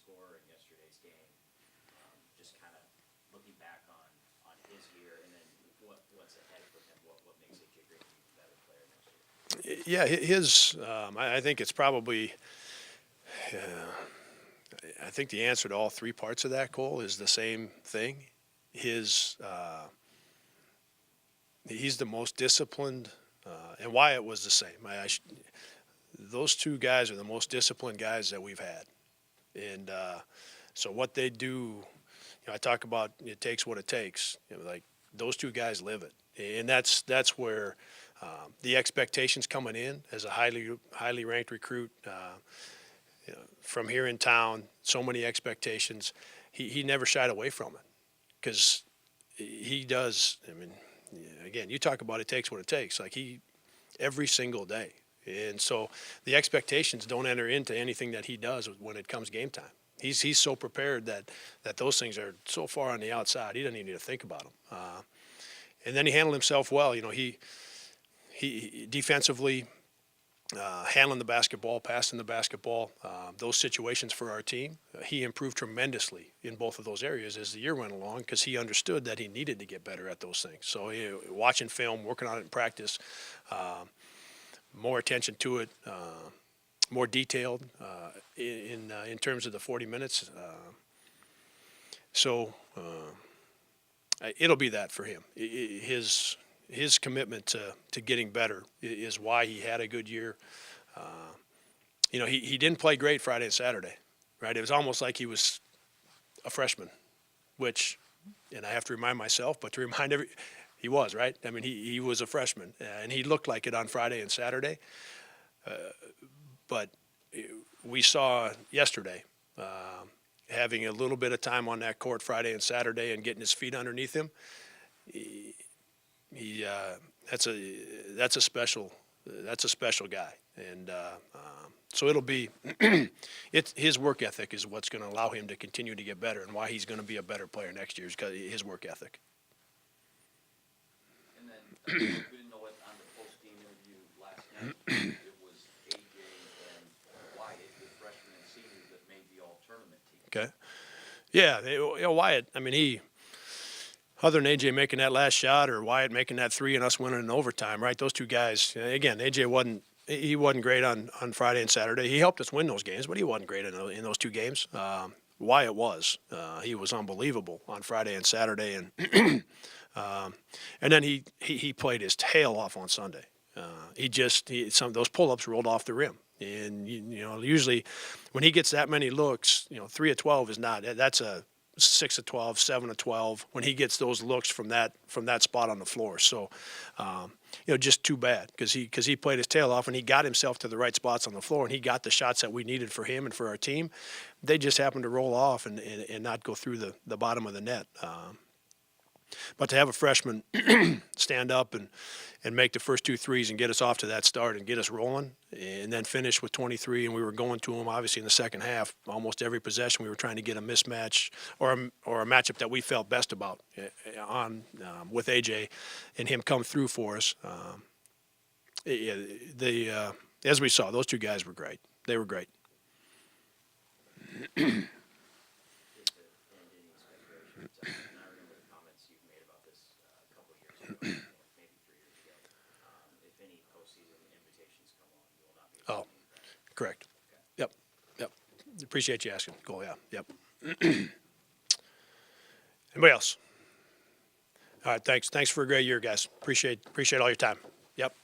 scorer in yesterday's game. Just kind of looking back on his year, and then what's ahead for him. What makes AJ Green a better player next year? Yeah, I think it's probably. I think the answer to all three parts of that, Cole, is the same thing. He's the most disciplined, and Wyatt was the same. Those two guys are the most disciplined guys that we've had, and so what they do, I talk about it takes what it takes. Like those two guys live it, and that's where the expectations coming in as a highly ranked recruit. From here in town, so many expectations. He never shied away from it because he does. I mean, again, you talk about it takes what it takes. Like every single day. And so the expectations don't enter into anything that he does when it comes game time. He's so prepared that those things are so far on the outside, he doesn't even need to think about them. And then he handled himself well. He defensively, handling the basketball, passing the basketball, those situations for our team, he improved tremendously in both of those areas as the year went along because he understood that he needed to get better at those things. So watching film, working on it in practice, more attention to it, more detailed in terms of the 40 minutes. It'll be that for him. His commitment to getting better is why he had a good year. He didn't play great Friday and Saturday, right? It was almost like he was a freshman, which, and I have to remind myself, but to remind he was, right? I mean, he was a freshman, and he looked like it on Friday and Saturday. But we saw yesterday having a little bit of time on that court Friday and Saturday and getting his feet underneath him. That's a special guy, and so it'll be his work ethic is what's going to allow him to continue to get better, and why he's going to be a better player next year is because his work ethic. And then we didn't know it on the post-game interview last night. It was AJ and Wyatt, the freshmen and seniors, that made the all-tournament team. Okay, yeah, Wyatt. I mean, other than AJ making that last shot or Wyatt making that three and us winning in overtime, right? Those two guys, again, AJ wasn't great on Friday and Saturday. He helped us win those games, but he wasn't great in those two games. Wyatt was. He was unbelievable on Friday and Saturday, and and then he played his tail off on Sunday. Some of those pull-ups rolled off the rim. And, usually when he gets that many looks, 3 of 12 is not – that's a 6 of 12, 7 of 12 when he gets those looks from that spot on the floor. So, just too bad because he played his tail off and he got himself to the right spots on the floor and he got the shots that we needed for him and for our team. They just happened to roll off and not go through the bottom of the net. But to have a freshman stand up and make the first 2 threes and get us off to that start and get us rolling and then finish with 23, and we were going to them obviously in the second half. Almost every possession we were trying to get a mismatch or a matchup that we felt best about with AJ and him come through for us. As we saw, those two guys were great. They were great. Oh, correct. Yep. Appreciate you asking, Cole. Yeah. Yep. Anybody else? All right. Thanks for a great year, guys. Appreciate all your time. Yep.